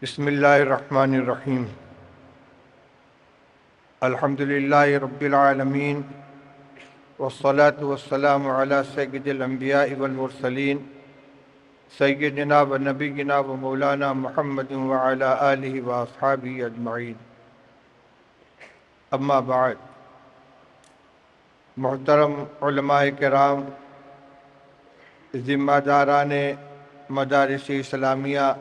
بسم اللہ الرحمن الرحیم الحمد للہ رب العالمین والصلاة والسلام علی سید الانبیاء والمرسلین سیدنا و نبینا و مولانا محمد وعلی آلہ و اصحابہ اجمعین، اما بعد۔ محترم علماء کرام، ذمہ داران مدارس اسلامیہ،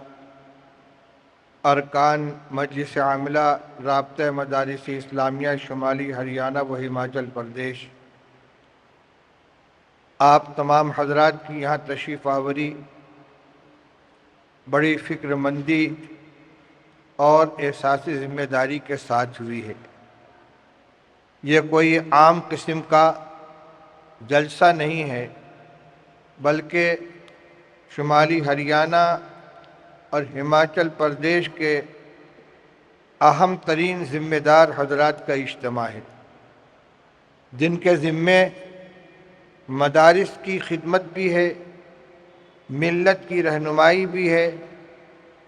ارکان مجلس عاملہ رابطہ مدارس اسلامیہ شمالی ہریانہ و ہماچل پردیش، آپ تمام حضرات کی یہاں تشریف آوری بڑی فکر مندی اور احساس ذمہ داری کے ساتھ ہوئی ہے۔ یہ کوئی عام قسم کا جلسہ نہیں ہے، بلکہ شمالی ہریانہ اور ہماچل پردیش کے اہم ترین ذمہ دار حضرات کا اجتماع ہے، جن کے ذمے مدارس کی خدمت بھی ہے، ملت کی رہنمائی بھی ہے،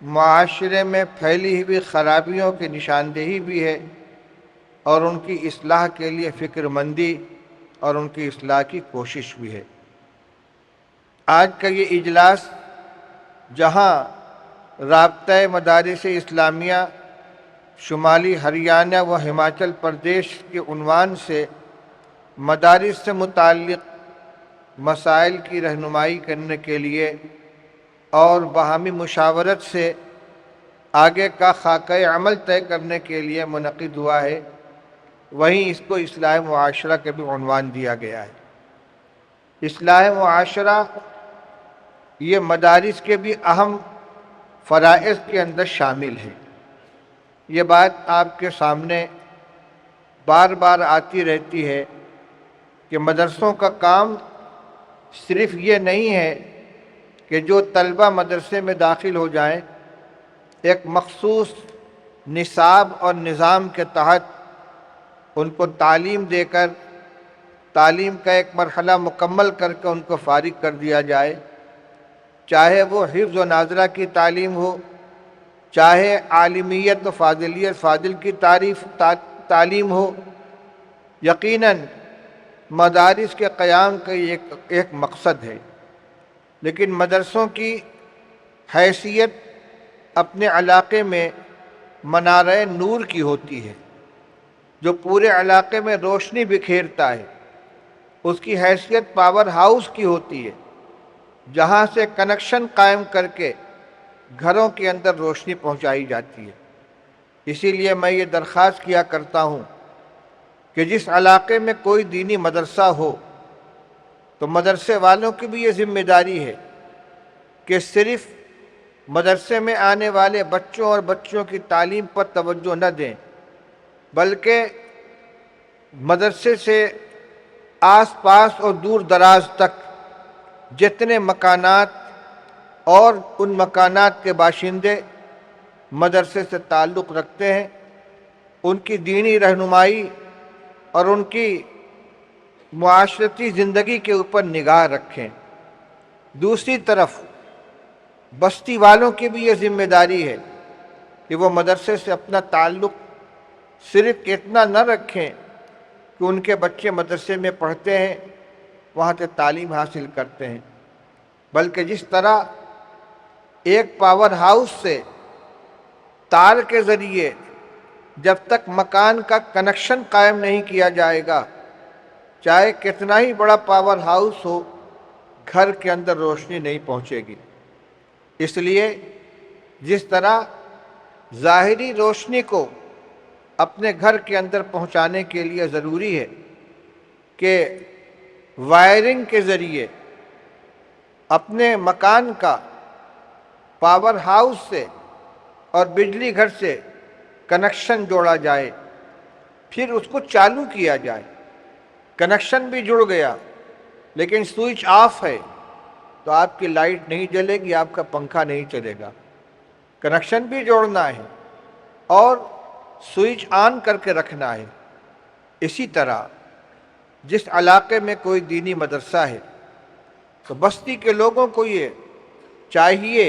معاشرے میں پھیلی ہوئی خرابیوں کی نشاندہی بھی ہے، اور ان کی اصلاح کے لیے فکر مندی اور ان کی اصلاح کی کوشش بھی ہے۔ آج کا یہ اجلاس، جہاں رابطہ مدارس اسلامیہ شمالی ہریانہ و ہماچل پردیش کے عنوان سے مدارس سے متعلق مسائل کی رہنمائی کرنے کے لیے اور باہمی مشاورت سے آگے کا خاکہ عمل طے کرنے کے لیے منعقد ہوا ہے، وہیں اس کو اصلاح معاشرہ کے بھی عنوان دیا گیا ہے۔ اصلاح معاشرہ یہ مدارس کے بھی اہم فرائض کے اندر شامل ہے۔ یہ بات آپ کے سامنے بار بار آتی رہتی ہے کہ مدرسوں کا کام صرف یہ نہیں ہے کہ جو طلبہ مدرسے میں داخل ہو جائیں، ایک مخصوص نصاب اور نظام کے تحت ان کو تعلیم دے کر تعلیم کا ایک مرحلہ مکمل کر کے ان کو فارغ کر دیا جائے، چاہے وہ حفظ و ناظرہ کی تعلیم ہو، چاہے عالمیت و فاضلیت فاضل کی تعلیم ہو۔ یقیناً مدارس کے قیام کا ایک مقصد ہے، لیکن مدرسوں کی حیثیت اپنے علاقے میں منارہ نور کی ہوتی ہے، جو پورے علاقے میں روشنی بکھیرتا ہے۔ اس کی حیثیت پاور ہاؤس کی ہوتی ہے، جہاں سے کنیکشن قائم کر کے گھروں کے اندر روشنی پہنچائی جاتی ہے۔ اسی لیے میں یہ درخواست کیا کرتا ہوں کہ جس علاقے میں کوئی دینی مدرسہ ہو تو مدرسے والوں کی بھی یہ ذمہ داری ہے کہ صرف مدرسے میں آنے والے بچوں اور بچوں کی تعلیم پر توجہ نہ دیں، بلکہ مدرسے سے آس پاس اور دور دراز تک جتنے مکانات اور ان مکانات کے باشندے مدرسے سے تعلق رکھتے ہیں، ان کی دینی رہنمائی اور ان کی معاشرتی زندگی کے اوپر نگاہ رکھیں۔ دوسری طرف بستی والوں کی بھی یہ ذمہ داری ہے کہ وہ مدرسے سے اپنا تعلق صرف اتنا نہ رکھیں کہ ان کے بچے مدرسے میں پڑھتے ہیں، وہاں سے تعلیم حاصل کرتے ہیں، بلکہ جس طرح ایک پاور ہاؤس سے تار کے ذریعے جب تک مکان کا کنیکشن قائم نہیں کیا جائے گا، چاہے کتنا ہی بڑا پاور ہاؤس ہو، گھر کے اندر روشنی نہیں پہنچے گی۔ اس لیے جس طرح ظاہری روشنی کو اپنے گھر کے اندر پہنچانے کے لیے ضروری ہے کہ وائرنگ کے ذریعے اپنے مکان کا پاور ہاؤس سے اور بجلی گھر سے کنیکشن جوڑا جائے، پھر اس کو چالو کیا جائے۔ کنیکشن بھی جڑ گیا لیکن سوئچ آف ہے تو آپ کی لائٹ نہیں جلے گی، آپ کا پنکھا نہیں چلے گا۔ کنیکشن بھی جوڑنا ہے اور سوئچ آن کر کے رکھنا ہے۔ اسی طرح جس علاقے میں کوئی دینی مدرسہ ہے تو بستی کے لوگوں کو یہ چاہیے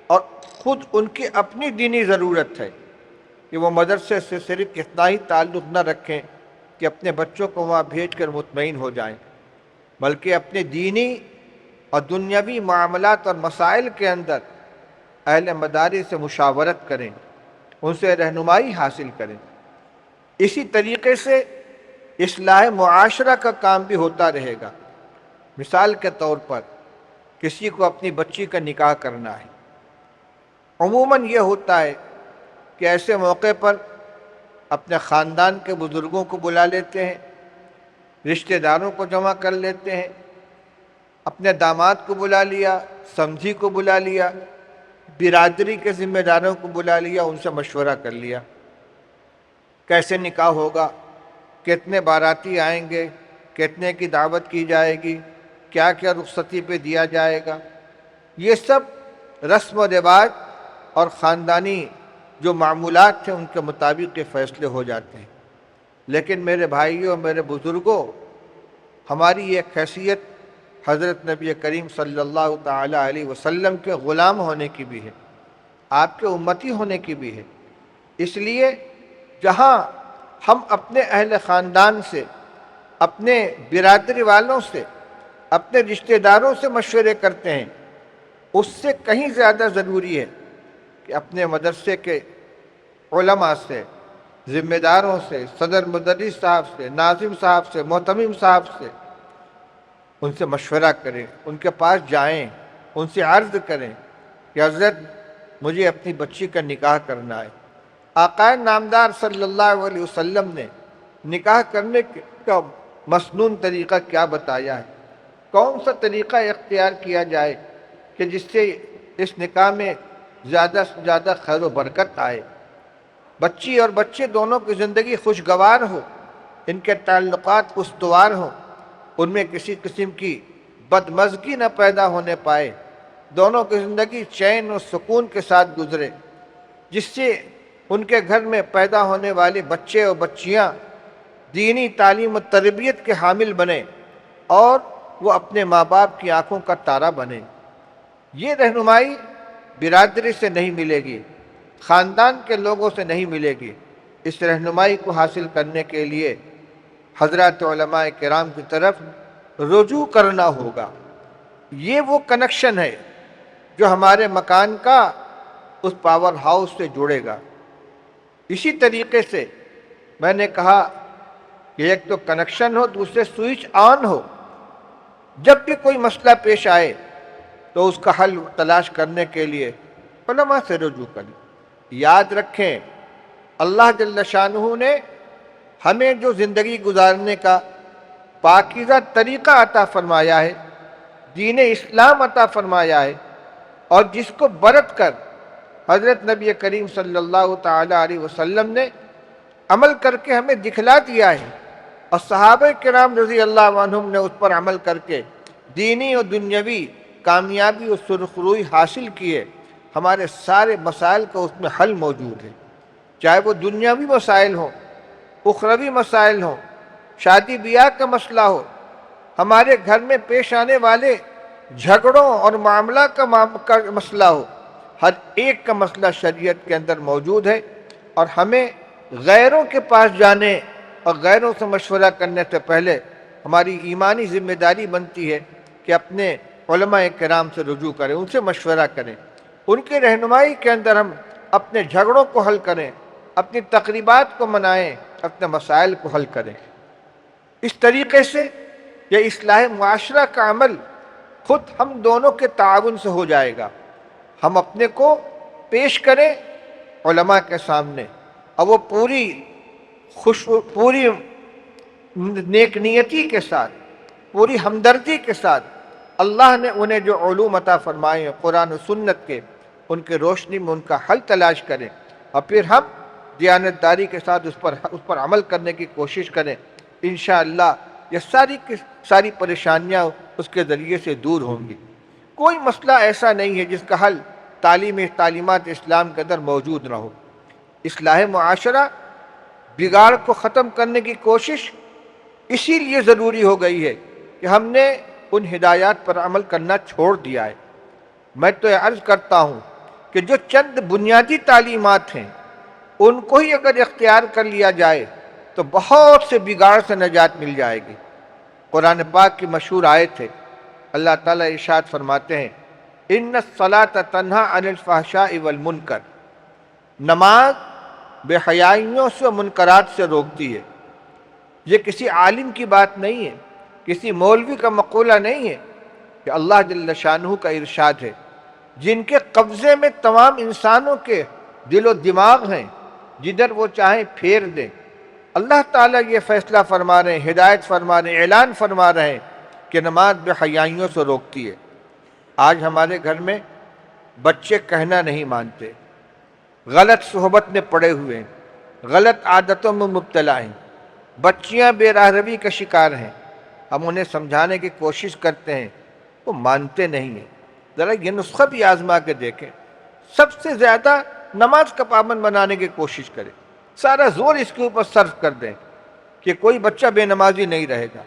اور خود ان کی اپنی دینی ضرورت ہے کہ وہ مدرسے سے صرف اتنا ہی تعلق نہ رکھیں کہ اپنے بچوں کو وہاں بھیج کر مطمئن ہو جائیں، بلکہ اپنے دینی اور دنیاوی معاملات اور مسائل کے اندر اہل مدارس سے مشاورت کریں، ان سے رہنمائی حاصل کریں۔ اسی طریقے سے اصلاح معاشرہ کا کام بھی ہوتا رہے گا۔ مثال کے طور پر کسی کو اپنی بچی کا نکاح کرنا ہے، عموماً یہ ہوتا ہے کہ ایسے موقع پر اپنے خاندان کے بزرگوں کو بلا لیتے ہیں، رشتہ داروں کو جمع کر لیتے ہیں، اپنے داماد کو بلا لیا، سمجھی کو بلا لیا، برادری کے ذمہ داروں کو بلا لیا، ان سے مشورہ کر لیا کیسے نکاح ہوگا، کتنے باراتی آئیں گے، کتنے کی دعوت کی جائے گی، کیا کیا رخصتی پہ دیا جائے گا۔ یہ سب رسم و رواج اور خاندانی جو معمولات تھے ان کے مطابق یہ فیصلے ہو جاتے ہیں۔ لیکن میرے بھائیوں، میرے بزرگوں، ہماری یہ حیثیت حضرت نبی کریم صلی اللہ تعالی علیہ وسلم کے غلام ہونے کی بھی ہے، آپ کے امتی ہونے کی بھی ہے۔ اس لیے جہاں ہم اپنے اہل خاندان سے، اپنے برادری والوں سے، اپنے رشتہ داروں سے مشورے کرتے ہیں، اس سے کہیں زیادہ ضروری ہے کہ اپنے مدرسے کے علماء سے، ذمہ داروں سے، صدر مدرس صاحب سے، ناظم صاحب سے، محتمم صاحب سے، ان سے مشورہ کریں، ان کے پاس جائیں، ان سے عرض کریں کہ حضرت مجھے اپنی بچی کا نکاح کرنا ہے۔ آقا نامدار صلی اللہ علیہ وسلم نے نکاح کرنے کا مسنون طریقہ کیا بتایا ہے، کون سا طریقہ اختیار کیا جائے کہ جس سے اس نکاح میں زیادہ سے زیادہ خیر و برکت آئے، بچی اور بچے دونوں کی زندگی خوشگوار ہو، ان کے تعلقات استوار ہوں، ان میں کسی قسم کی بدمزگی نہ پیدا ہونے پائے، دونوں کی زندگی چین و سکون کے ساتھ گزرے، جس سے ان کے گھر میں پیدا ہونے والے بچے اور بچیاں دینی تعلیم و تربیت کے حامل بنیں اور وہ اپنے ماں باپ کی آنکھوں کا تارا بنے۔ یہ رہنمائی برادری سے نہیں ملے گی، خاندان کے لوگوں سے نہیں ملے گی۔ اس رہنمائی کو حاصل کرنے کے لیے حضرات علماء کرام کی طرف رجوع کرنا ہوگا۔ یہ وہ کنیکشن ہے جو ہمارے مکان کا اس پاور ہاؤس سے جڑے گا۔ اسی طریقے سے میں نے کہا کہ ایک تو کنیکشن ہو، دوسرے سوئچ آن ہو۔ جب بھی کوئی مسئلہ پیش آئے تو اس کا حل تلاش کرنے کے لیے علماء سے رجوع کریں۔ یاد رکھیں، اللہ جل شانہ نے ہمیں جو زندگی گزارنے کا پاکیزہ طریقہ عطا فرمایا ہے، دین اسلام عطا فرمایا ہے، اور جس کو برت کر حضرت نبی کریم صلی اللہ تعالی علیہ وسلم نے عمل کر کے ہمیں دکھلا دیا ہے، اور صحابہ کرام رضی اللہ عنہم نے اس پر عمل کر کے دینی اور دنیاوی کامیابی اور سرخروئی حاصل کی ہے۔ ہمارے سارے مسائل کا اس میں حل موجود ہے، چاہے وہ دنیاوی مسائل ہوں، اخروی مسائل ہوں، شادی بیاہ کا مسئلہ ہو، ہمارے گھر میں پیش آنے والے جھگڑوں اور معاملہ کا مسئلہ ہو، ہر ایک کا مسئلہ شریعت کے اندر موجود ہے، اور ہمیں غیروں کے پاس جانے اور غیروں سے مشورہ کرنے سے پہلے ہماری ایمانی ذمہ داری بنتی ہے کہ اپنے علماء کرام سے رجوع کریں، ان سے مشورہ کریں، ان کی رہنمائی کے اندر ہم اپنے جھگڑوں کو حل کریں، اپنی تقریبات کو منائیں، اپنے مسائل کو حل کریں۔ اس طریقے سے یہ اصلاح معاشرہ کا عمل خود ہم دونوں کے تعاون سے ہو جائے گا۔ ہم اپنے کو پیش کریں علماء کے سامنے، اور وہ پوری نیک نیتی کے ساتھ، پوری ہمدردی کے ساتھ اللہ نے انہیں جو علوم عطا فرمائے ہیں قرآن و سنت کے، ان کے روشنی میں ان کا حل تلاش کریں، اور پھر ہم دیانتداری کے ساتھ اس پر عمل کرنے کی کوشش کریں۔ انشاءاللہ یہ ساری پریشانیاں اس کے ذریعے سے دور ہوں گی۔ کوئی مسئلہ ایسا نہیں ہے جس کا حل تعلیمات اسلام کے اندر موجود نہ ہو۔ اصلاح معاشرہ، بگاڑ کو ختم کرنے کی کوشش اسی لیے ضروری ہو گئی ہے کہ ہم نے ان ہدایات پر عمل کرنا چھوڑ دیا ہے۔ میں تو یہ عرض کرتا ہوں کہ جو چند بنیادی تعلیمات ہیں ان کو ہی اگر اختیار کر لیا جائے تو بہت سے بگاڑ سے نجات مل جائے گی۔ قرآن پاک کی مشہور آیت ہے، اللہ تعالیٰ ارشاد فرماتے ہیں ان الصلاۃ تنہا عن الفحشاء والمنکر، نماز بے حیائیوں سے اور منکرات سے روکتی ہے۔ یہ کسی عالم کی بات نہیں ہے، کسی مولوی کا مقولہ نہیں ہے، کہ اللہ جل شانہ کا ارشاد ہے جن کے قبضے میں تمام انسانوں کے دل و دماغ ہیں، جدھر وہ چاہیں پھیر دیں۔ اللہ تعالیٰ یہ فیصلہ فرما رہے ہیں، ہدایت فرما رہے ہیں، اعلان فرما رہے ہیں کہ نماز بے حیائیوں سے روکتی ہے۔ آج ہمارے گھر میں بچے کہنا نہیں مانتے، غلط صحبت میں پڑے ہوئے ہیں، غلط عادتوں میں مبتلا ہیں، بچیاں بے راہ روی کا شکار ہیں۔ ہم انہیں سمجھانے کی کوشش کرتے ہیں، وہ مانتے نہیں ہیں۔ ذرا یہ نسخہ بھی آزما کے دیکھیں، سب سے زیادہ نماز کا پابند بنانے کی کوشش کریں، سارا زور اس کے اوپر صرف کر دیں کہ کوئی بچہ بے نمازی نہیں رہے گا۔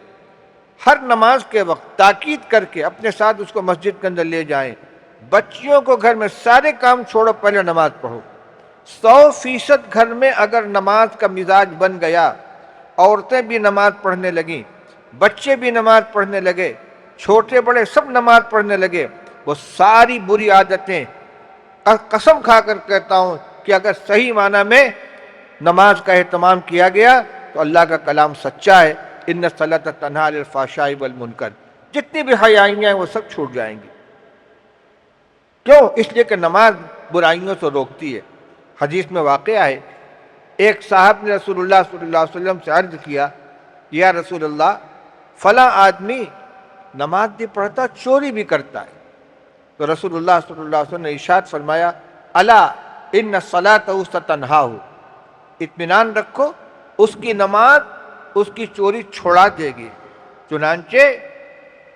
ہر نماز کے وقت تاکید کر کے اپنے ساتھ اس کو مسجد کے اندر لے جائیں، بچیوں کو گھر میں سارے کام چھوڑو، پہلے نماز پڑھو۔ 100% گھر میں اگر نماز کا مزاج بن گیا، عورتیں بھی نماز پڑھنے لگیں، بچے بھی نماز پڑھنے لگے، چھوٹے بڑے سب نماز پڑھنے لگے، وہ ساری بری عادتیں، قسم کھا کر کہتا ہوں کہ اگر صحیح معنی میں نماز کا اہتمام کیا گیا تو اللہ کا کلام سچا ہے، ان الصلاۃ تنہا عن الفحشاء والمنکر، جتنی بھی حیائیاں ہیں وہ سب چھوٹ جائیں گی۔ کیوں؟ اس لیے کہ نماز برائیوں سے روکتی ہے۔ حدیث میں واقعہ ہے، ایک صاحب نے رسول اللہ صلی اللہ علیہ وسلم سے عرض کیا، یا رسول اللہ فلاں آدمی نماز بھی پڑھتا، چوری بھی کرتا ہے۔ تو رسول اللہ صلی اللہ علیہ وسلم نے ارشاد فرمایا الا ان الصلاۃ ستنہا، اطمینان رکھو اس کی نماز اس کی چوری چھوڑا دے گی۔ چنانچہ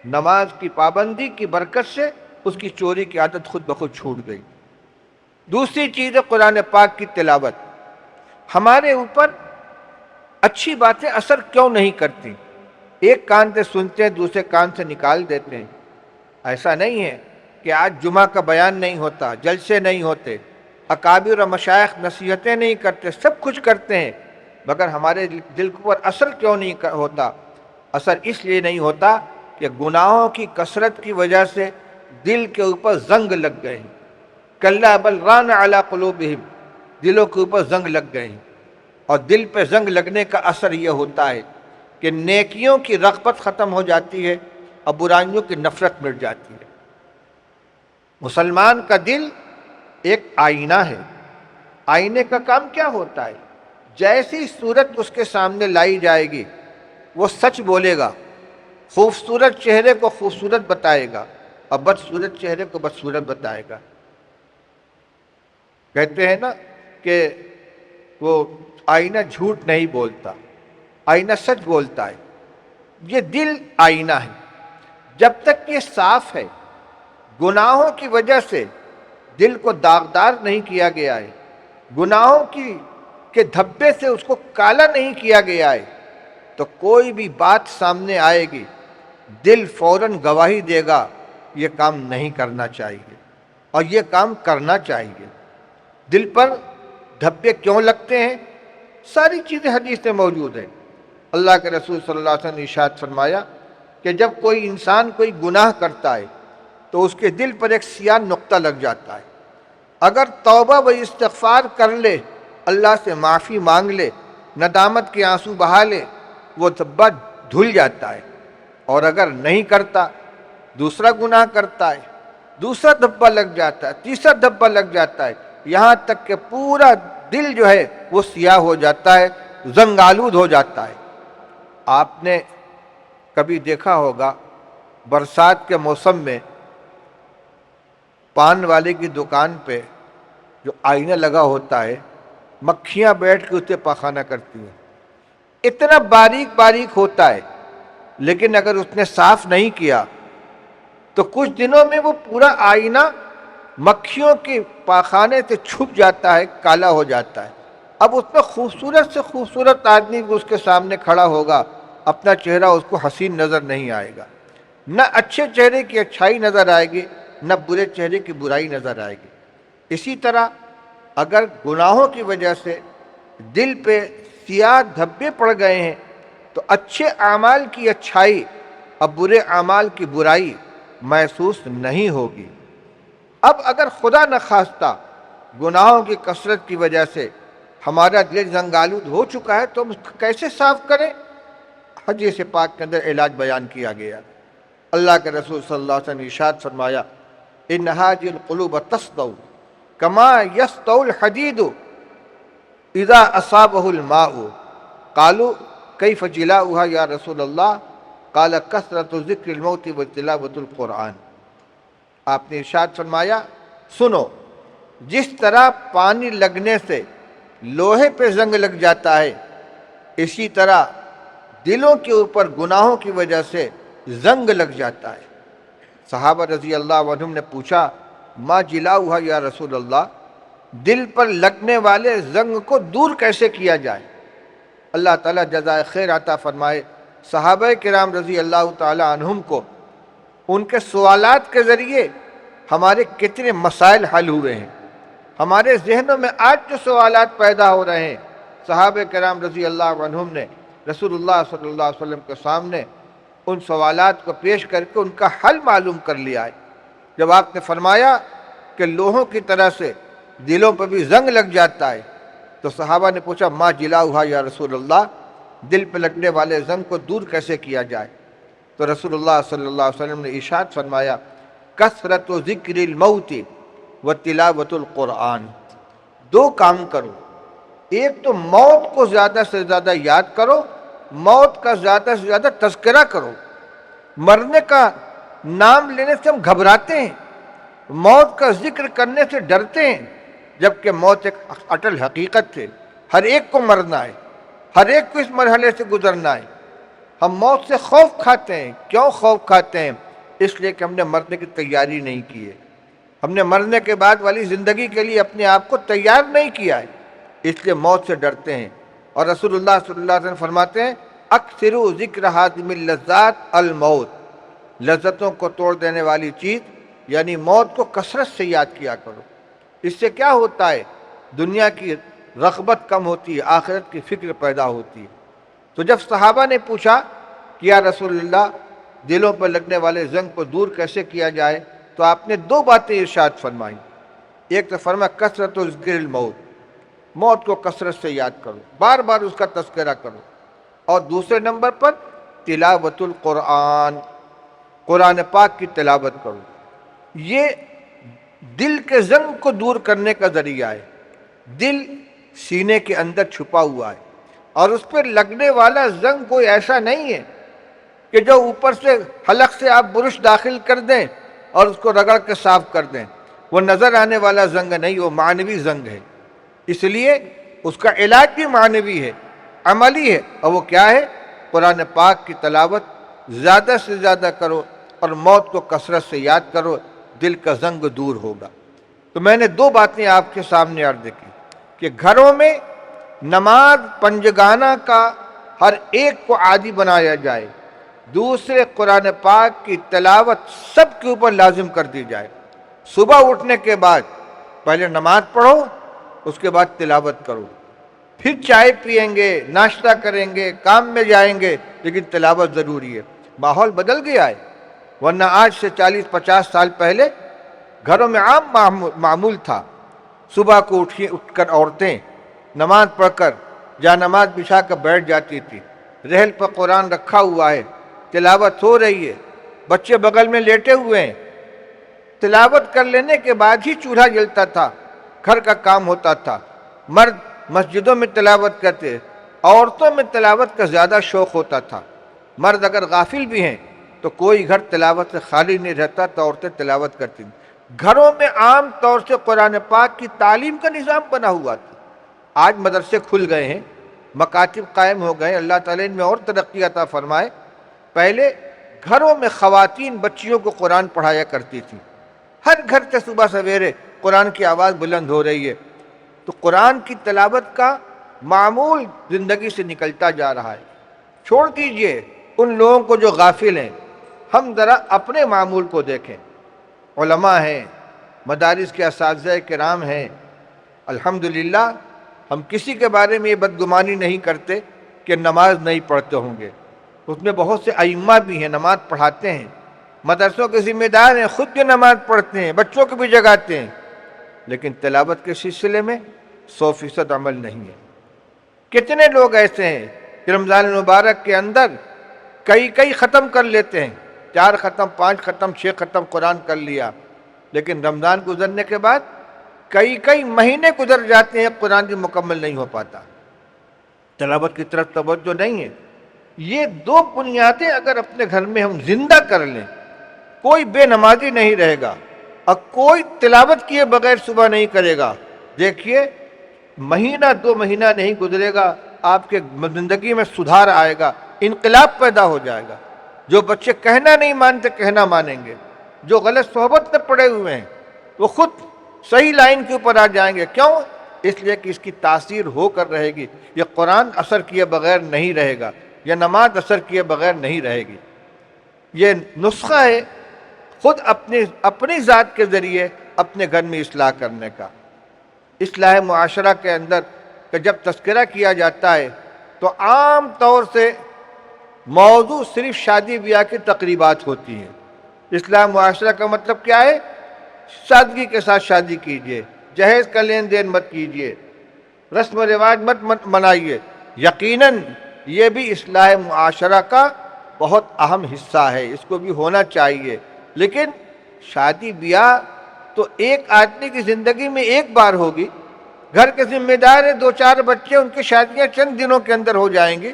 نماز کی پابندی کی برکت سے اس کی چوری کی عادت خود بخود چھوٹ گئی۔ دوسری چیز ہے قرآن پاک کی تلاوت۔ ہمارے اوپر اچھی باتیں اثر کیوں نہیں کرتی؟ ایک کان سے سنتے ہیں، دوسرے کان سے نکال دیتے ہیں۔ ایسا نہیں ہے کہ آج جمعہ کا بیان نہیں ہوتا، جلسے نہیں ہوتے، اکابر و مشائخ نصیحتیں نہیں کرتے، سب کچھ کرتے ہیں، مگر ہمارے دل کے اوپر اثر کیوں نہیں ہوتا؟ اثر اس لیے نہیں ہوتا کہ گناہوں کی کثرت کی وجہ سے دل کے اوپر زنگ لگ گئے ہیں۔ کلا بل ران علی قلوبہم، دلوں کے اوپر زنگ لگ گئے ہیں، اور دل پہ زنگ لگنے کا اثر یہ ہوتا ہے کہ نیکیوں کی رغبت ختم ہو جاتی ہے اور برائیوں کی نفرت مٹ جاتی ہے۔ مسلمان کا دل ایک آئینہ ہے۔ آئینے کا کام کیا ہوتا ہے؟ جیسی صورت اس کے سامنے لائی جائے گی وہ سچ بولے گا، خوبصورت چہرے کو خوبصورت بتائے گا اور بدصورت چہرے کو بدصورت بتائے گا۔ کہتے ہیں نا کہ وہ آئینہ جھوٹ نہیں بولتا، آئینہ سچ بولتا ہے۔ یہ دل آئینہ ہے، جب تک یہ صاف ہے، گناہوں کی وجہ سے دل کو داغدار نہیں کیا گیا ہے، گناہوں کے دھبے سے اس کو کالا نہیں کیا گیا ہے، تو کوئی بھی بات سامنے آئے گی دل فوراً گواہی دے گا یہ کام نہیں کرنا چاہیے اور یہ کام کرنا چاہیے۔ دل پر دھبے کیوں لگتے ہیں؟ ساری چیزیں حدیث میں موجود ہیں۔ اللہ کے رسول صلی اللہ علیہ وسلم نے ارشاد فرمایا کہ جب کوئی انسان کوئی گناہ کرتا ہے تو اس کے دل پر ایک سیاہ نقطہ لگ جاتا ہے۔ اگر توبہ و استغفار کر لے، اللہ سے معافی مانگ لے، ندامت کے آنسو بہا لے، وہ دھبا دھل جاتا ہے۔ اور اگر نہیں کرتا، دوسرا گناہ کرتا ہے، دوسرا دھبا لگ جاتا ہے، تیسرا دھبا لگ جاتا ہے، یہاں تک کہ پورا دل جو ہے وہ سیاہ ہو جاتا ہے، زنگ آلود ہو جاتا ہے۔ آپ نے کبھی دیکھا ہوگا برسات کے موسم میں پان والے کی دکان پہ جو آئینہ لگا ہوتا ہے، مکھیاں بیٹھ کے اسے پاخانہ کرتی ہیں۔ اتنا باریک باریک ہوتا ہے، لیکن اگر اس نے صاف نہیں کیا تو کچھ دنوں میں وہ پورا آئینہ مکھیوں کے پاخانے سے چھپ جاتا ہے، کالا ہو جاتا ہے۔ اب اس میں خوبصورت سے خوبصورت آدمی اس کے سامنے کھڑا ہوگا، اپنا چہرہ اس کو حسین نظر نہیں آئے گا، نہ اچھے چہرے کی اچھائی نظر آئے گی، نہ برے چہرے کی برائی نظر آئے گی۔ اسی طرح اگر گناہوں کی وجہ سے دل پہ سیاہ دھبے پڑ گئے ہیں تو اچھے اعمال کی اچھائی اور برے اعمال کی برائی محسوس نہیں ہوگی۔ اب اگر خدا نخواستہ گناہوں کی کثرت کی وجہ سے ہمارا دل زنگالود ہو چکا ہے تو ہم اس کو کیسے صاف کریں؟ حدیث پاک کے اندر علاج بیان کیا گیا۔ اللہ کے رسول صلی اللہ علیہ وسلم نے ارشاد فرمایا ان هذه القلوب تصدع كما يصدع الحديد اذا اصابه الماء قالوا كيف جلاؤها یا رسول اللہ قال کثرت ذکر الموت وتلاوت القرآن۔ آپ نے ارشاد فرمایا سنو، جس طرح پانی لگنے سے لوہے پہ زنگ لگ جاتا ہے، اسی طرح دلوں کے اوپر گناہوں کی وجہ سے زنگ لگ جاتا ہے۔ صحابہ رضی اللہ عنہم نے پوچھا ما جلاؤہا یا رسول اللہ، دل پر لگنے والے زنگ کو دور کیسے کیا جائے؟ اللہ تعالیٰ جزائے خیر عطا فرمائے۔ صحابہ کرام رضی اللہ تعالی عنہم کو ان کے سوالات کے ذریعے ہمارے کتنے مسائل حل ہوئے ہیں۔ ہمارے ذہنوں میں آج جو سوالات پیدا ہو رہے ہیں، صحابہ کرام رضی اللہ عنہم نے رسول اللہ صلی اللہ علیہ وسلم کے سامنے ان سوالات کو پیش کر کے ان کا حل معلوم کر لیا ہے۔ جب آپ نے فرمایا کہ لوہوں کی طرح سے دلوں پہ بھی زنگ لگ جاتا ہے تو صحابہ نے پوچھا ما جلاؤہا یا رسول اللہ، دل پہ لگنے والے زنگ کو دور کیسے کیا جائے؟ تو رسول اللہ صلی اللہ علیہ وسلم نے ارشاد فرمایا کثرت ذکر الموت و تلاوت القرآن۔ دو کام کرو، ایک تو موت کو زیادہ سے زیادہ یاد کرو، موت کا زیادہ سے زیادہ تذکرہ کرو۔ مرنے کا نام لینے سے ہم گھبراتے ہیں، موت کا ذکر کرنے سے ڈرتے ہیں، جبکہ موت ایک اٹل حقیقت ہے، ہر ایک کو مرنا ہے، ہر ایک کو اس مرحلے سے گزرنا ہے۔ ہم موت سے خوف کھاتے ہیں۔ کیوں خوف کھاتے ہیں؟ اس لیے کہ ہم نے مرنے کی تیاری نہیں کی ہے، ہم نے مرنے کے بعد والی زندگی کے لیے اپنے آپ کو تیار نہیں کیا ہے، اس لیے موت سے ڈرتے ہیں۔ اور رسول اللہ صلی اللہ علیہ وسلم فرماتے ہیں اکثروا ذکر حاتم اللذات الموت، لذتوں کو توڑ دینے والی چیز یعنی موت کو کثرت سے یاد کیا کرو۔ اس سے کیا ہوتا ہے؟ دنیا کی رغبت کم ہوتی ہے، آخرت کی فکر پیدا ہوتی ہے۔ تو جب صحابہ نے پوچھا کہ یا رسول اللہ دلوں پر لگنے والے زنگ کو دور کیسے کیا جائے، تو آپ نے دو باتیں ارشاد فرمائیں۔ ایک تو فرمایا کثرت ذکر الموت، موت کو کثرت سے یاد کرو، بار بار اس کا تذکرہ کرو۔ اور دوسرے نمبر پر تلاوت القرآن، قرآن پاک کی تلاوت کرو۔ یہ دل کے زنگ کو دور کرنے کا ذریعہ ہے۔ دل سینے کے اندر چھپا ہوا ہے اور اس پر لگنے والا زنگ کوئی ایسا نہیں ہے کہ جو اوپر سے حلق سے آپ برش داخل کر دیں اور اس کو رگڑ کے صاف کر دیں، وہ نظر آنے والا زنگ نہیں، وہ معنوی زنگ ہے۔ اس لیے اس کا علاج بھی معنوی ہے، عملی ہے، اور وہ کیا ہے؟ قرآن پاک کی تلاوت زیادہ سے زیادہ کرو اور موت کو کثرت سے یاد کرو، دل کا زنگ دور ہوگا۔ تو میں نے دو باتیں آپ کے سامنے عرض کی کہ گھروں میں نماز پنجگانہ کا ہر ایک کو عادی بنایا جائے، دوسرے قرآن پاک کی تلاوت سب کے اوپر لازم کر دی جائے۔ صبح اٹھنے کے بعد پہلے نماز پڑھو، اس کے بعد تلاوت کرو، پھر چائے پیئیں گے، ناشتہ کریں گے، کام میں جائیں گے، لیکن تلاوت ضروری ہے۔ ماحول بدل گیا ہے، ورنہ آج سے 40-50 سال پہلے گھروں میں عام معمول تھا، صبح کو اٹھ کر عورتیں نماز پڑھ کر جہاں نماز بچھا کر بیٹھ جاتی تھی، رحل پر قرآن رکھا ہوا ہے، تلاوت ہو رہی ہے، بچے بغل میں لیٹے ہوئے ہیں، تلاوت کر لینے کے بعد ہی چولہا جلتا تھا، گھر کا کام ہوتا تھا۔ مرد مسجدوں میں تلاوت کرتے، عورتوں میں تلاوت کا زیادہ شوق ہوتا تھا۔ مرد اگر غافل بھی ہیں تو کوئی گھر تلاوت سے خالی نہیں رہتا، تو عورتیں تلاوت کرتی ہیں۔ گھروں میں عام طور سے قرآن پاک کی تعلیم کا نظام بنا ہوا تھا۔ آج مدرسے کھل گئے ہیں، مکاتب قائم ہو گئے، اللہ تعالیٰ ان میں اور ترقی عطا فرمائے۔ پہلے گھروں میں خواتین بچیوں کو قرآن پڑھایا کرتی تھیں، ہر گھر سے صبح سویرے قرآن کی آواز بلند ہو رہی ہے۔ تو قرآن کی تلاوت کا معمول زندگی سے نکلتا جا رہا ہے۔ چھوڑ دیجئے ان لوگوں کو جو غافل ہیں، ہم ذرا اپنے معمول کو دیکھیں۔ علماء ہیں، مدارس کے اساتذہ کرام ہیں، الحمدللہ ہم کسی کے بارے میں یہ بدگمانی نہیں کرتے کہ نماز نہیں پڑھتے ہوں گے۔ اس میں بہت سے ائمہ بھی ہیں نماز پڑھاتے ہیں، مدرسوں کے ذمہ دار ہیں، خود بھی نماز پڑھتے ہیں، بچوں کو بھی جگاتے ہیں، لیکن تلاوت کے سلسلے میں 100% عمل نہیں ہے۔ کتنے لوگ ایسے ہیں کہ رمضان المبارک کے اندر کئی ختم کر لیتے ہیں، 4 ختم، 5 ختم، 6 ختم قرآن کر لیا، لیکن رمضان گزرنے کے بعد کئی مہینے گزر جاتے ہیں، قرآن بھی مکمل نہیں ہو پاتا، تلاوت کی طرف توجہ نہیں ہے۔ یہ 2 بنیادیں اگر اپنے گھر میں ہم زندہ کر لیں، کوئی بے نمازی نہیں رہے گا اور کوئی تلاوت کیے بغیر صبح نہیں کرے گا، دیکھیے مہینہ 2 مہینہ نہیں گزرے گا، آپ کے زندگی میں سدھار آئے گا، انقلاب پیدا ہو جائے گا۔ جو بچے کہنا نہیں مانتے کہنا مانیں گے، جو غلط صحبت میں پڑے ہوئے ہیں وہ خود صحیح لائن کے اوپر آ جائیں گے۔ کیوں؟ اس لیے کہ اس کی تاثیر ہو کر رہے گی۔ یہ قرآن اثر کیے بغیر نہیں رہے گا، یہ نماز اثر کیے بغیر نہیں رہے گی۔ یہ نسخہ ہے خود اپنی ذات کے ذریعے اپنے گھر میں اصلاح کرنے کا۔ اصلاح معاشرہ کے اندر کہ جب تذکرہ کیا جاتا ہے تو عام طور سے موضوع صرف شادی بیاہ کی تقریبات ہوتی ہیں۔ اصلاح معاشرہ کا مطلب کیا ہے؟ سادگی کے ساتھ شادی کیجئے، جہیز کا لین دین مت کیجئے، رسم و رواج مت منائیے۔ یقیناً یہ بھی اصلاح معاشرہ کا بہت اہم حصہ ہے، اس کو بھی ہونا چاہیے، لیکن شادی بیاہ تو ایک آدمی کی زندگی میں ایک بار ہوگی۔ گھر کے ذمہ دار ہیں، 2-4 بچے، ان کی شادیاں چند دنوں کے اندر ہو جائیں گی،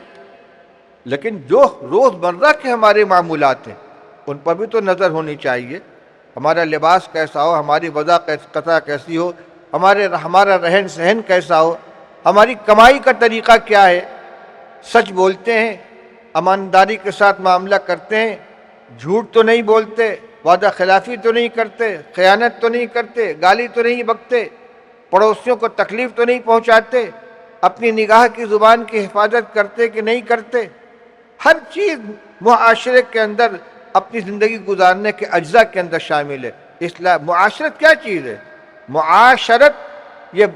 لیکن جو روز مرہ کے ہمارے معمولات ہیں ان پر بھی تو نظر ہونی چاہیے۔ ہمارا لباس کیسا ہو، ہماری وضع قطع کیسی ہو، ہمارا رہن سہن کیسا ہو، ہماری کمائی کا طریقہ کیا ہے، سچ بولتے ہیں، امانتداری کے ساتھ معاملہ کرتے ہیں، جھوٹ تو نہیں بولتے، وعدہ خلافی تو نہیں کرتے، خیانت تو نہیں کرتے، گالی تو نہیں بکتے، پڑوسیوں کو تکلیف تو نہیں پہنچاتے، اپنی نگاہ کی زبان کی حفاظت کرتے کہ نہیں کرتے۔ ہر چیز معاشرے کے اندر اپنی زندگی گزارنے کے اجزاء کے اندر شامل ہے۔ اصلاح معاشرت کیا چیز ہے؟ معاشرت یہ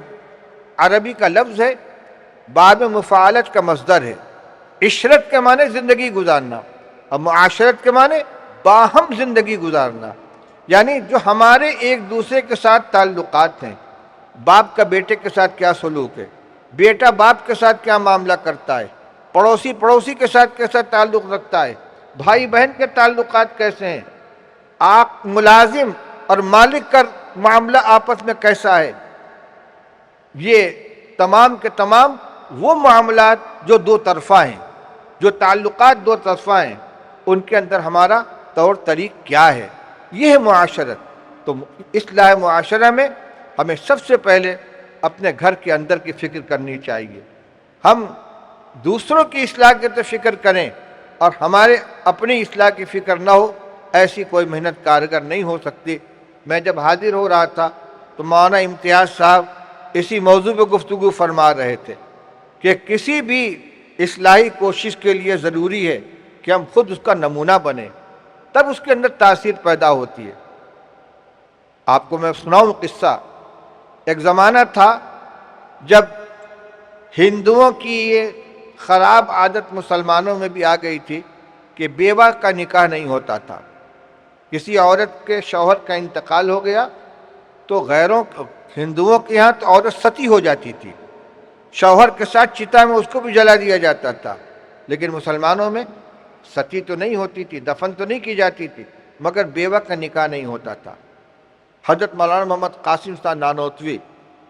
عربی کا لفظ ہے، باب مفاعلت کا مصدر ہے۔ عشرت کے معنی زندگی گزارنا اور معاشرت کے معنی باہم زندگی گزارنا، یعنی جو ہمارے ایک دوسرے کے ساتھ تعلقات ہیں۔ باپ کا بیٹے کے ساتھ کیا سلوک ہے، بیٹا باپ کے ساتھ کیا معاملہ کرتا ہے، پڑوسی کے ساتھ کیسا تعلق رکھتا ہے، بھائی بہن کے تعلقات کیسے ہیں، آپ ملازم اور مالک کا معاملہ آپس میں کیسا ہے۔ یہ تمام کے تمام وہ معاملات جو 2 طرفہ ہیں، جو تعلقات 2 طرفہ ہیں، ان کے اندر ہمارا طور طریق کیا ہے، یہ ہے معاشرت۔ تو اصلاح معاشرہ میں ہمیں سب سے پہلے اپنے گھر کے اندر کی فکر کرنی چاہیے۔ ہم دوسروں کی اصلاح کی تو فکر کریں اور ہمارے اپنی اصلاح کی فکر نہ ہو، ایسی کوئی محنت کارگر نہیں ہو سکتی۔ میں جب حاضر ہو رہا تھا تو مولانا امتیاز صاحب اسی موضوع پہ گفتگو فرما رہے تھے کہ کسی بھی اصلاحی کوشش کے لیے ضروری ہے کہ ہم خود اس کا نمونہ بنیں، تب اس کے اندر تاثیر پیدا ہوتی ہے۔ آپ کو میں سناؤں قصہ۔ ایک زمانہ تھا جب ہندوؤں کی یہ خراب عادت مسلمانوں میں بھی آ گئی تھی کہ بیوہ کا نکاح نہیں ہوتا تھا۔ کسی عورت کے شوہر کا انتقال ہو گیا تو ہندوؤں کے یہاں تو عورت ستی ہو جاتی تھی، شوہر کے ساتھ چتا میں اس کو بھی جلا دیا جاتا تھا، لیکن مسلمانوں میں ستی تو نہیں ہوتی تھی، دفن تو نہیں کی جاتی تھی، مگر بیوہ کا نکاح نہیں ہوتا تھا۔ حضرت مولانا محمد قاسم صاحب نانوتوی،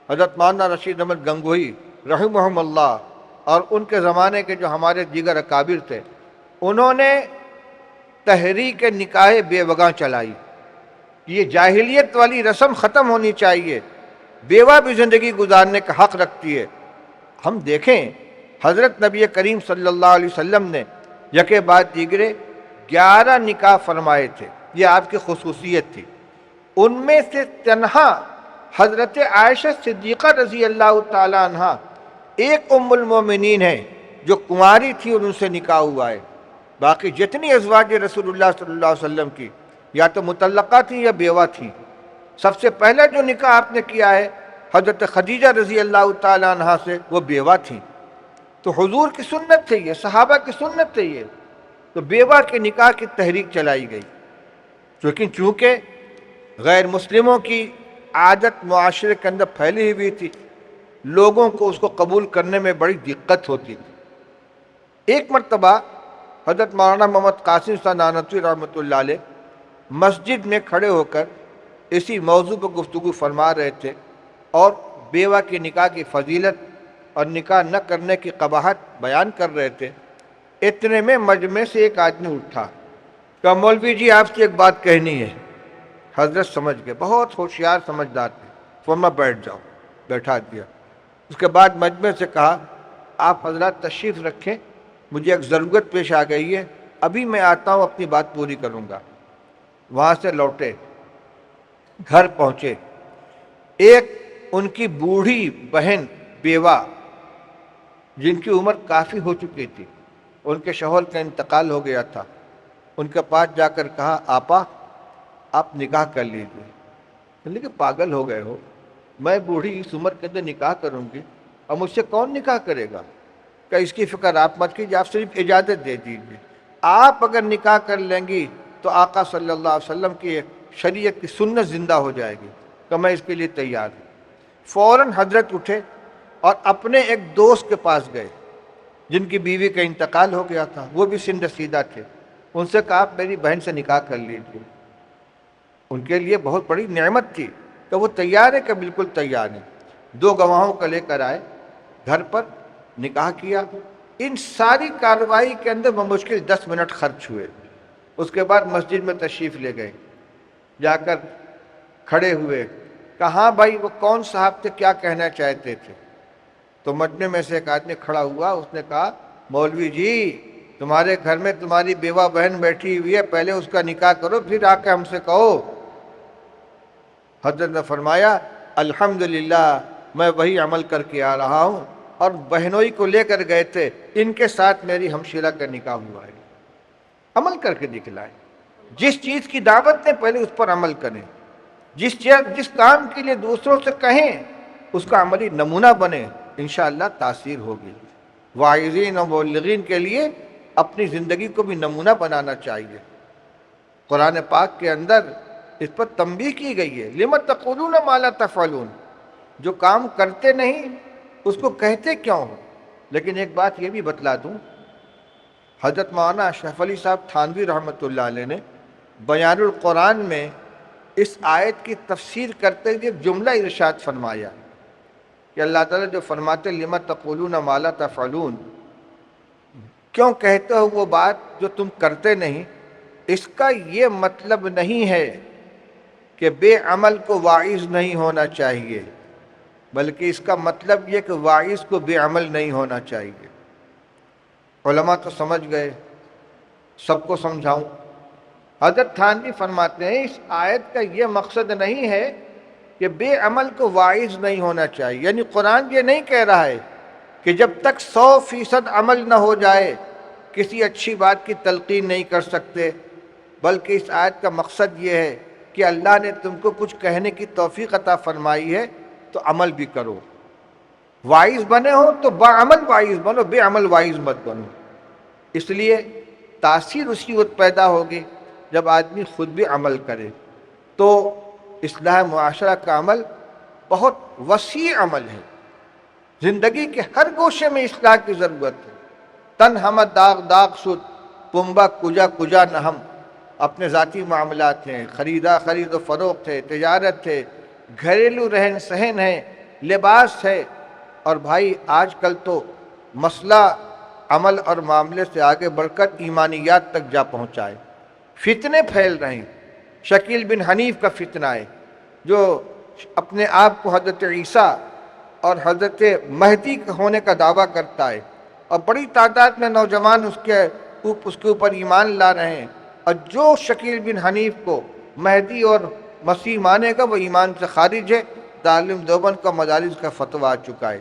حضرت مولانا رشید احمد گنگوہی رحمہم اللہ، اور ان کے زمانے کے جو ہمارے دیگر اکابر تھے، انہوں نے تحریک نکاح بیوگاں چلائی۔ یہ جاہلیت والی رسم ختم ہونی چاہیے، بیوہ بھی زندگی گزارنے کا حق رکھتی ہے۔ ہم دیکھیں حضرت نبی کریم صلی اللہ علیہ وسلم نے یکے بعد دیگرے 11 نکاح فرمائے تھے، یہ آپ کی خصوصیت تھی۔ ان میں سے تنہا حضرت عائشہ صدیقہ رضی اللہ تعالی عنہ ایک ام المومنین ہے جو کنواری تھی اور ان سے نکاح ہوا ہے۔ باقی جتنی ازواج رسول اللہ صلی اللہ علیہ وسلم کی یا تو مطلقہ تھیں یا بیوہ تھیں۔ سب سے پہلا جو نکاح آپ نے کیا ہے حضرت خدیجہ رضی اللہ تعالیٰ عنہا سے، وہ بیوہ تھیں، تو حضور کی سنت تھی یہ، صحابہ کی سنت تھی یہ، تو بیوہ کے نکاح کی تحریک چلائی گئی، لیکن چونکہ غیر مسلموں کی عادت معاشرے کے اندر پھیلی ہوئی تھی، لوگوں کو اس کو قبول کرنے میں بڑی دقت ہوتی تھی۔ ایک مرتبہ حضرت مولانا محمد قاسم صاحب نانوتوی رحمۃ اللہ علیہ مسجد میں کھڑے ہو کر اسی موضوع پر گفتگو فرما رہے تھے اور بیوہ کی نکاح کی فضیلت اور نکاح نہ کرنے کی قباحت بیان کر رہے تھے۔ اتنے میں مجمع سے ایک آدمی اٹھا، کہا مولوی جی آپ سے ایک بات کہنی ہے۔ حضرت سمجھ گئے، بہت ہوشیار سمجھدار تھے، فرمایا بیٹھ جاؤ، بیٹھا دیا۔ اس کے بعد مجمع سے کہا آپ حضرات تشریف رکھیں، مجھے ایک ضرورت پیش آ گئی ہے، ابھی میں آتا ہوں، اپنی بات پوری کروں گا۔ وہاں سے لوٹے، گھر پہنچے، ایک ان کی بوڑھی بہن بیوہ جن کی عمر کافی ہو چکی تھی، ان کے شوہر کا انتقال ہو گیا تھا، ان کے پاس جا کر کہا آپا آپ نکاح کر لیجیے۔ لیکن پاگل ہو گئے ہو، میں بوڑھی اس عمر کے اندر نکاح کروں گی اور مجھ سے کون نکاح کرے گا؟ کہ اس کی فکر آپ مت کیجیے، آپ صرف اجازت دے دیجیے، آپ اگر نکاح کر لیں گی تو آقا صلی اللہ علیہ وسلم کی شریعت کی سنت زندہ ہو جائے گی، کہ میں اس کے لیے تیار ہوں۔ فوراً حضرت اٹھے اور اپنے ایک دوست کے پاس گئے جن کی بیوی کا انتقال ہو گیا تھا، وہ بھی سن رسیدہ تھے، ان سے کہا آپ میری بہن سے نکاح کر لیجیے۔ ان کے لیے بہت بڑی نعمت تھی کہ وہ تیار ہے، کہ بالکل تیار ہے۔ دو گواہوں کو لے کر آئے، گھر پر نکاح کیا۔ ان ساری کارروائی کے اندر بمشکل 10 منٹ خرچ ہوئے۔ اس کے بعد مسجد میں تشریف لے گئے، جا کر کھڑے ہوئے، کہاں بھائی وہ کون صاحب تھے، کیا کہنا چاہتے تھے؟ تو مجمع میں سے ایک آدمی کھڑا ہوا، اس نے کہا مولوی جی تمہارے گھر میں تمہاری بیوہ بہن بیٹھی ہوئی ہے، پہلے اس کا نکاح کرو پھر آ کے ہم سے کہو۔ حضرت نے فرمایا الحمدللہ میں وہی عمل کر کے آ رہا ہوں، اور بہنوئی کو لے کر گئے تھے، ان کے ساتھ میری ہمشیرہ کا نکاح ہوا ہے۔ عمل کر کے دکھلائیں، جس چیز کی دعوت دیں پہلے اس پر عمل کریں، جس کام کے لیے دوسروں سے کہیں اس کا عملی نمونہ بنے، انشاءاللہ تاثیر ہوگی۔ واعظین و مبلغین کے لیے اپنی زندگی کو بھی نمونہ بنانا چاہیے۔ قرآن پاک کے اندر اس پر تنبیہ کی گئی ہے، لِمَ تَقُولُونَ مَا لَا تَفْعَلُونَ، جو کام کرتے نہیں اس کو کہتے کیوں ہو؟ لیکن ایک بات یہ بھی بتلا دوں، حضرت مولانا اشرف علی صاحب تھانوی رحمۃ اللہ علیہ نے بیان القرآن میں اس آیت کی تفسیر کرتے ہوئے ایک جملہ ارشاد فرمایا کہ اللہ تعالیٰ جو فرماتے لِمَ تَقُولُونَ مَا لَا تَفْعَلُونَ، کیوں کہتے ہو وہ بات جو تم کرتے نہیں، اس کا یہ مطلب نہیں ہے کہ بے عمل کو واعظ نہیں ہونا چاہیے، بلکہ اس کا مطلب یہ کہ واعظ کو بے عمل نہیں ہونا چاہیے۔ علماء تو سمجھ گئے، سب کو سمجھاؤں؟ حضرت تھانوی فرماتے ہیں اس آیت کا یہ مقصد نہیں ہے کہ بے عمل کو واعظ نہیں ہونا چاہیے، یعنی قرآن یہ نہیں کہہ رہا ہے کہ جب تک 100% عمل نہ ہو جائے کسی اچھی بات کی تلقین نہیں کر سکتے، بلکہ اس آیت کا مقصد یہ ہے کہ اللہ نے تم کو کچھ کہنے کی توفیق عطا فرمائی ہے تو عمل بھی کرو۔ واعظ بنے ہو تو بعمل واعظ بنو، بے عمل واعظ مت بنو۔ اس لیے تاثیر اسی وقت پیدا ہوگی جب آدمی خود بھی عمل کرے۔ تو اصلاح معاشرہ کا عمل بہت وسیع عمل ہے، زندگی کے ہر گوشے میں اصلاح کی ضرورت ہے۔ تن ہم داغ داغ شد پنبا کجا کجا نہ ہم، اپنے ذاتی معاملات ہیں، خرید و فروخت ہے، تجارت ہے، گھریلو رہن سہن ہے، لباس ہے، اور بھائی آج کل تو مسئلہ عمل اور معاملے سے آگے بڑھ کر ایمانیات تک جا پہنچا ہے۔ فتنے پھیل رہے ہیں، شکیل بن حنیف کا فتنہ ہے جو اپنے آپ کو حضرت عیسیٰ اور حضرت مہدی ہونے کا دعویٰ کرتا ہے، اور بڑی تعداد میں نوجوان اس کے اوپر ایمان لا رہے ہیں، اور جو شکیل بن حنیف کو مہدی اور مسیح مانے گا وہ ایمان سے خارج ہے۔ دارالعلوم دیوبند کا مدارس کا فتویٰ آ چکا ہے،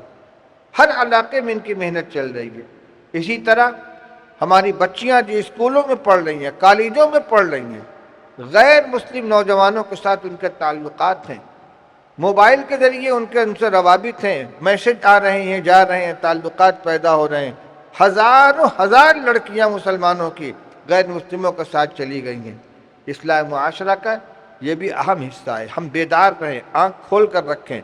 ہر علاقے میں ان کی محنت چل رہی ہے۔ اسی طرح ہماری بچیاں جو اسکولوں میں پڑھ رہی ہیں، کالجوں میں پڑھ رہی ہیں، غیر مسلم نوجوانوں کے ساتھ ان کے تعلقات ہیں، موبائل کے ذریعے ان سے روابط ہیں، میسج آ رہے ہیں، جا رہے ہیں، تعلقات پیدا ہو رہے ہیں۔ ہزاروں ہزار لڑکیاں مسلمانوں کی غیر مسلموں کے ساتھ چلی گئی ہیں۔ اصلاح معاشرہ کا یہ بھی اہم حصہ ہے۔ ہم بیدار رہیں، آنکھ کھول کر رکھیں،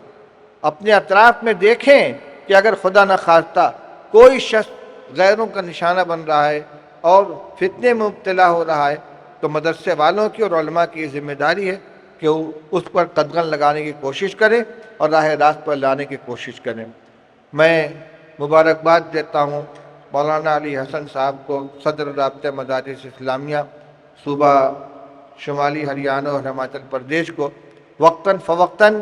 اپنے اطراف میں دیکھیں کہ اگر خدا نخواستہ کوئی شخص غیروں کا نشانہ بن رہا ہے اور فتنے میں مبتلا ہو رہا ہے تو مدرسے والوں کی اور علماء کی یہ ذمہ داری ہے کہ وہ اس پر قدغن لگانے کی کوشش کریں اور راہ راست پر لانے کی کوشش کریں۔ میں مبارکباد دیتا ہوں مولانا علی حسن صاحب کو، صدر رابطہ مدارس اسلامیہ صوبہ شمالی ہریانہ اور ہماچل پردیش کو۔ وقتاً فوقتاً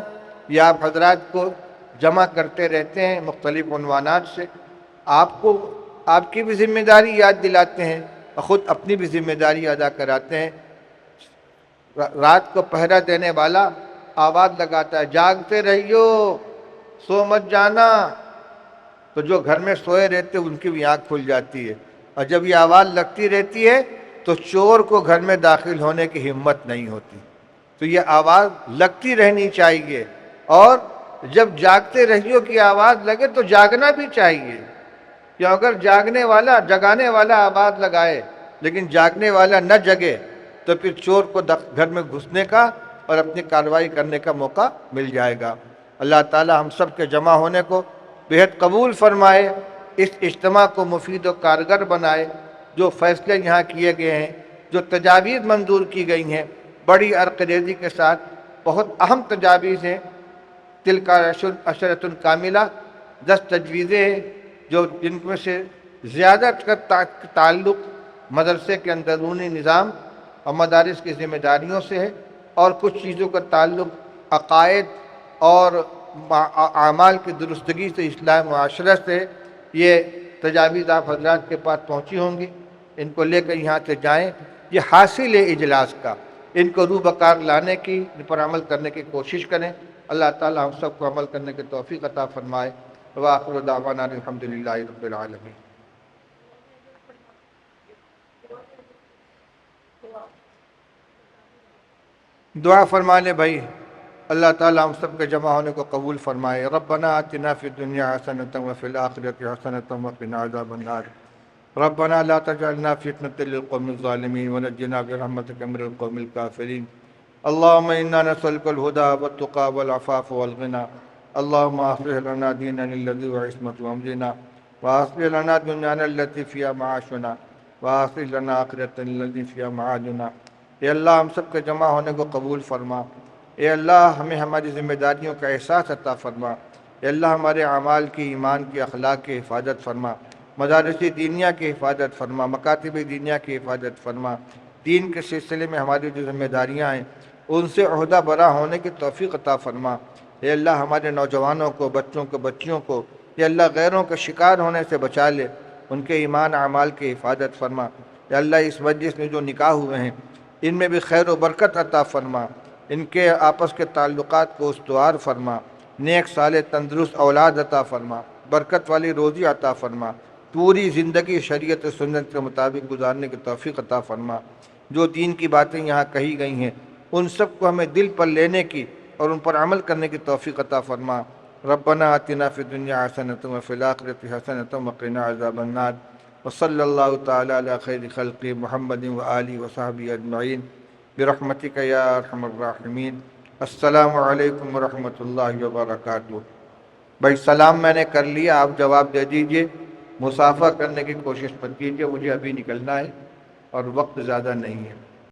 یہ آپ حضرات کو جمع کرتے رہتے ہیں مختلف عنوانات سے، آپ کو آپ کی بھی ذمہ داری یاد دلاتے ہیں اور خود اپنی بھی ذمہ داری ادا کراتے ہیں۔ رات کو پہرا دینے والا آواز لگاتا ہے، جاگتے رہیو، سو مت جانا، تو جو گھر میں سوئے رہتے ان کی بھی آنکھ کھل جاتی ہے، اور جب یہ آواز لگتی رہتی ہے تو چور کو گھر میں داخل ہونے کی ہمت نہیں ہوتی۔ تو یہ آواز لگتی رہنی چاہیے، اور جب جاگتے رہیو کی آواز لگے تو جاگنا بھی چاہیے، کہ اگر جگانے والا آواز لگائے لیکن جاگنے والا نہ جگے تو پھر چور کو گھر میں گھسنے کا اور اپنی کارروائی کرنے کا موقع مل جائے گا۔ اللہ تعالی ہم سب کے جمع ہونے کو بہت قبول فرمائے، اس اجتماع کو مفید و کارگر بنائے۔ جو فیصلے یہاں کیے گئے ہیں، جو تجاویز منظور کی گئی ہیں، بڑی عرقریزی کے ساتھ بہت اہم تجاویز ہیں۔ تلکا عشرۃ کاملہ، 10 تجویزیں ہیں جن میں سے زیادہ کا تعلق مدرسے کے اندرونی نظام اور مدارس کی ذمہ داریوں سے ہے، اور کچھ چیزوں کا تعلق عقائد اور اعمال کی درستگی سے، اصلاح معاشرہ سے۔ یہ تجاویز آپ حضرات کے پاس پہنچی ہوں گی، ان کو لے کر یہاں سے جائیں۔ یہ حاصل ہے اجلاس کا، ان کو روح بکار لانے کی، ان پر عمل کرنے کی کوشش کریں۔ اللہ تعالی ہم سب کو عمل کرنے کی توفیق عطا فرمائے۔ وآخر دعوانا الحمدللہ رب العالمین۔ دعا فرما لے بھائی، اللہ تعالی ہم سب کے جمع ہونے کو قبول فرمائے۔ ربنا آتنا فی الدنیا حسنۃ وفی الآخرۃ حسنۃ وقنا عذاب النار۔ ربنا لا تجعلنا فتنة للقوم الظالمين ونجنا برحمتك من القوم الكافرين۔ اللهم إنا نسألك الهدى والتقى والعفاف والغنى۔ اللهم أصلح لنا ديننا الذي هو عصمة أمرنا، وأصلح لنا دنيانا التي فيها معاشنا، وأصلح لنا آخرتنا التي فيها معادنا۔ اے اللہ ہم سب کے جمع ہونے کو قبول فرما۔ اے اللہ ہمیں ہماری ذمہ داریوں کا احساس عطا فرما۔ اے اللہ ہمارے اعمال کی، ایمان کی، اخلاق کی حفاظت فرما، مدارس دینیہ کی حفاظت فرما، مکاتب دینیہ کی حفاظت فرما۔ دین کے سلسلے میں ہماری جو ذمہ داریاں ہیں ان سے عہدہ برا ہونے کی توفیق عطا فرما۔ اے اللہ ہمارے نوجوانوں کو، بچوں کو، بچیوں کو اے اللہ غیروں کے شکار ہونے سے بچا لے، ان کے ایمان اعمال کی حفاظت فرما۔ اے اللہ اس مجلس میں جو نکاح ہوئے ہیں ان میں بھی خیر و برکت عطا فرما، ان کے آپس کے تعلقات کو استوار فرما، نیک صالح تندرست اولاد عطا فرما، برکت والی روزی عطا فرما، پوری زندگی شریعت و سنت کے مطابق گزارنے کی توفیق عطا فرما۔ جو دین کی باتیں یہاں کہی گئی ہیں ان سب کو ہمیں دل پر لینے کی اور ان پر عمل کرنے کی توفیق عطا فرما۔ ربنا آتنا فی الدنیا حسنۃ وفی الآخرۃ حسنۃ وقنا عذاب النار۔ وصلی اللہ تعالی علی خیر خلق محمد وآلہ وصحبہ اجمعین برحمتک یا ارحم الراحمین۔ السلام علیکم ورحمۃ اللہ وبرکاتہ۔ بھائی سلام میں نے کر لیا، آپ جواب دے دیجئے، مصافحہ کرنے کی کوشش مت کیجیے، مجھے ابھی نکلنا ہے اور وقت زیادہ نہیں ہے۔